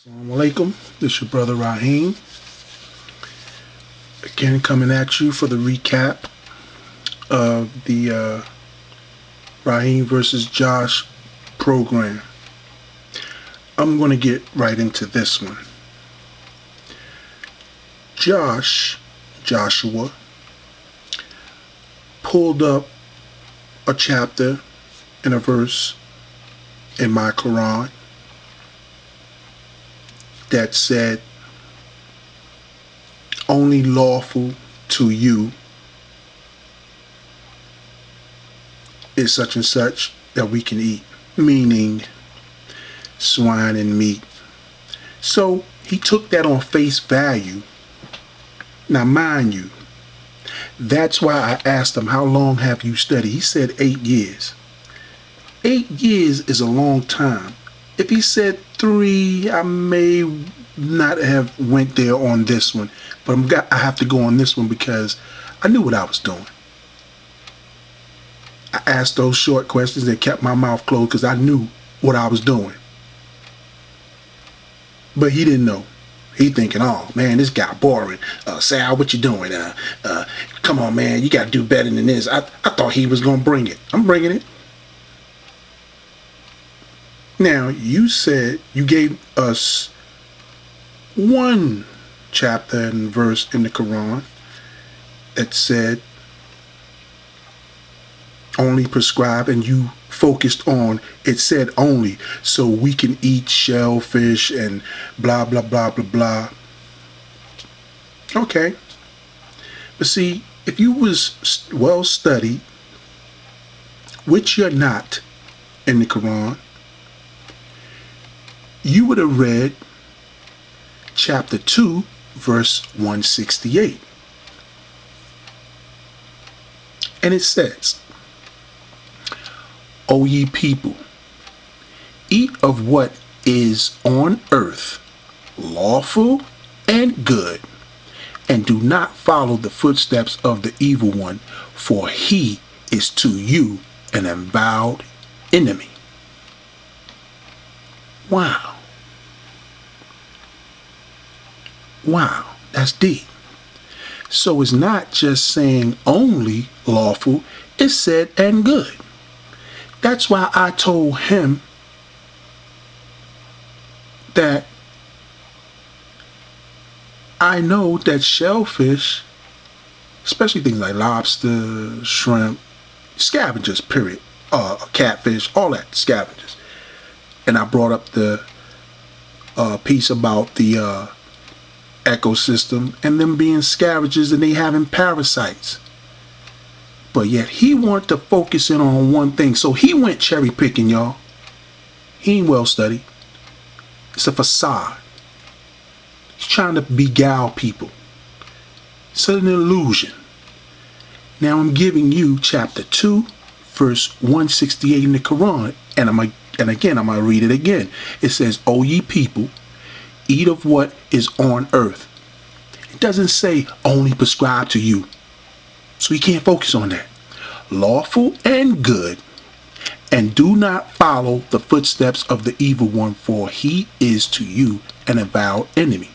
Assalamu alaikum. This is your brother Rahim. Again, coming at you for the recap of the Rahim versus Josh program. I'm going to get right into this one. Joshua, pulled up a chapter and a verse in my Qur'an that said, only lawful to you is such and such that we can eat, meaning swine and meat. So he took that on face value. Now mind you, that's why I asked him, how long have you studied? He said 8 years. 8 years is a long time. If he said 3, I may not have went there on this one, but I have to go on this one because I knew what I was doing. I asked those short questions and kept my mouth closed because I knew what I was doing. But he didn't know. He thinking, oh man, this guy boring. Sal, what you doing? Come on, man, you got to do better than this. I thought he was gonna bring it. I'm bringing it. Now, you said you gave us one chapter and verse in the Quran that said only prescribe, and you focused on, it said only, so we can eat shellfish and blah, blah, blah, blah, blah. Okay. But see, if you was well studied, which you're not in the Quran, you would have read chapter 2, verse 168. And it says, O ye people, eat of what is on earth, lawful and good, and do not follow the footsteps of the evil one, for he is to you an avowed enemy. Wow. Wow, that's deep. So it's not just saying only lawful, it said and good. That's why I told him that I know that shellfish, especially things like lobster, shrimp, scavengers, period, catfish, all that, scavengers. And I brought up the piece about the ecosystem and them being scavengers and they having parasites. But yet he wanted to focus in on one thing. So he went cherry picking, y'all. He ain't well studied. It's a facade. He's trying to beguile people. It's an illusion. Now I'm giving you chapter 2, verse 168 in the Quran. And again, I'm going to read it again. It says, O ye people, eat of what is on earth. It doesn't say only prescribe to you. So you can't focus on that. Lawful and good, and do not follow the footsteps of the evil one, for he is to you an avowed enemy.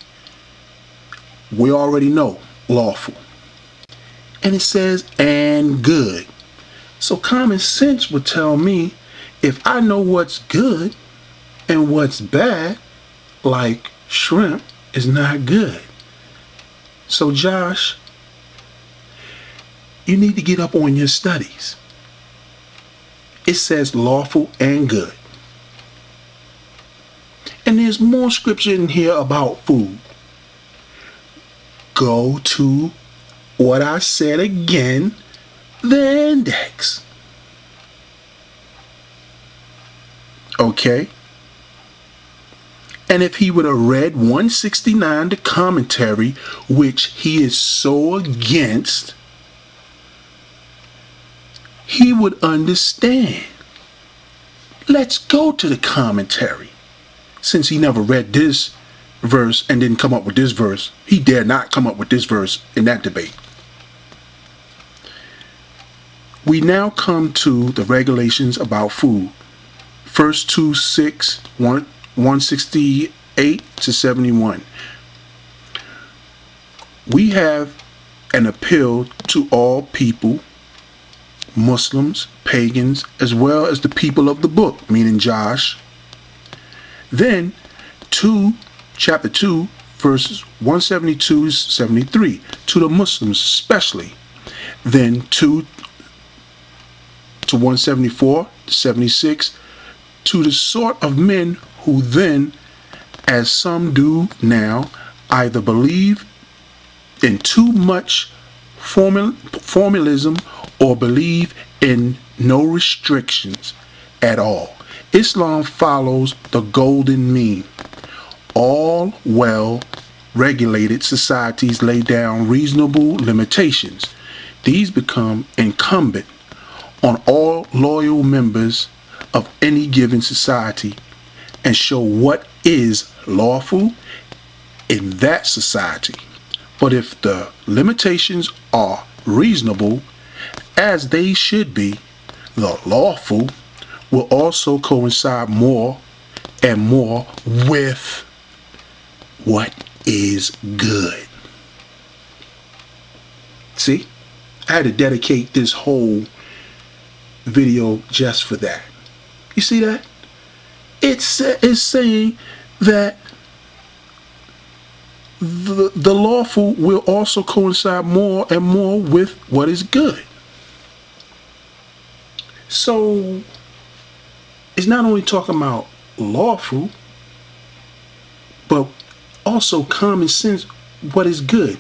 We already know lawful. And it says and good. So common sense would tell me, if I know what's good and what's bad, like shrimp is not good. So Josh, you need to get up on your studies. It says lawful and good. And there's more scripture in here about food. Go to what I said again, the index. Okay? And if he would have read 169, the commentary, which he is so against, he would understand. Let's go to the commentary. Since he never read this verse and didn't come up with this verse, he dare not come up with this verse in that debate. We now come to the regulations about food. First 2:6, 168 8 to 71. We have an appeal to all people, Muslims, pagans, as well as the people of the book, meaning Josh. Then chapter 2, verses 172-73, to the Muslims especially. Then 2 to 174-76, to the sort of men who then, as some do now, either believe in too much formalism or believe in no restrictions at all. Islam follows the golden mean. All well-regulated societies lay down reasonable limitations. These become incumbent on all loyal members of any given society and show what is lawful in that society. But if the limitations are reasonable, as they should be, the lawful will also coincide more and more with what is good. See, I had to dedicate this whole video just for that. You see that? It's saying that the lawful will also coincide more and more with what is good. So it's not only talking about lawful, but also common sense, what is good.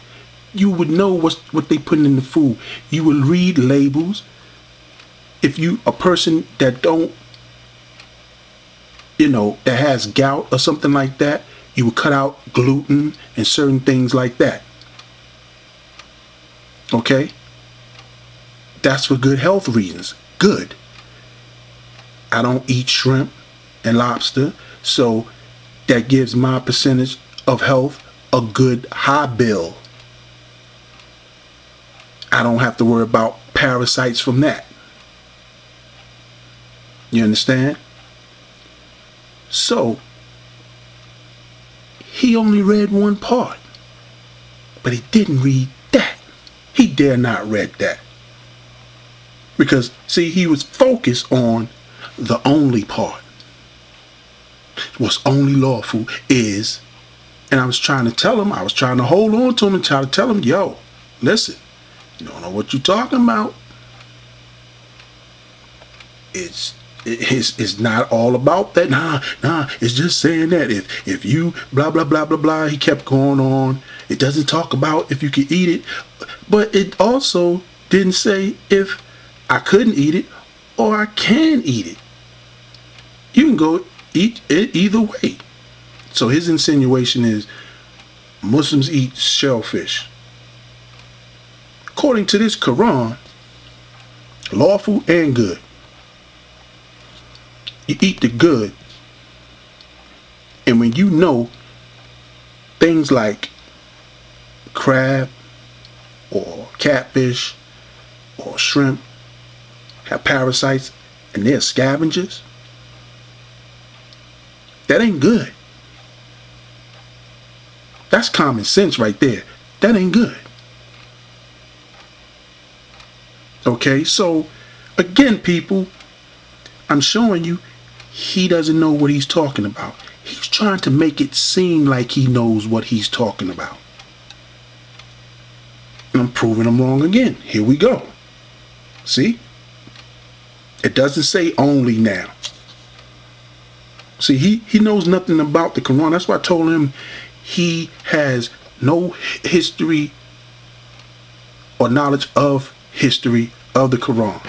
You would know what they put in the food. You would read labels. If you a person that don't, that has gout or something like that, you would cut out gluten and certain things like that. Okay? That's for good health reasons. Good. I don't eat shrimp and lobster, so that gives my percentage of health a good high bill. I don't have to worry about parasites from that. You understand? So he only read one part, but he didn't read that. He dare not read that. Because, see, he was focused on the only part. What's only lawful is, and I was trying to tell him, I was trying to hold on to him and try to tell him, yo, listen, you don't know what you're talking about. It's not all about that. Nah, it's just saying that if you blah blah blah blah blah. He kept going on. It doesn't talk about if you can eat it, but it also didn't say if I couldn't eat it or I can eat it. You can go eat it either way. So his insinuation is Muslims eat shellfish. According to this Quran, lawful and good. You eat the good, and when you know things like crab or catfish or shrimp have parasites and they're scavengers, that ain't good. That's common sense right there. That ain't good. Okay, so again, people, I'm showing you he doesn't know what he's talking about. He's trying to make it seem like he knows what he's talking about. And I'm proving him wrong again. Here we go. See? It doesn't say only now. See, he knows nothing about the Quran. That's why I told him he has no history or knowledge of history of the Quran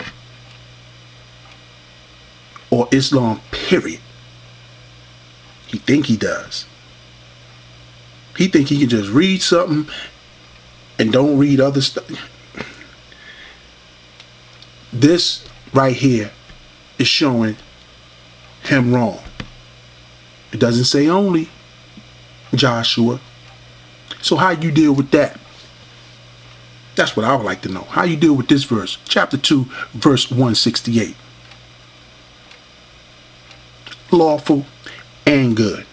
or Islam, period. He think he does. He think he can just read something and don't read other stuff. This right here is showing him wrong. It doesn't say only, Joshua. So how you deal with that? That's what I would like to know. How you deal with this verse? Chapter 2, verse 168. Lawful and good.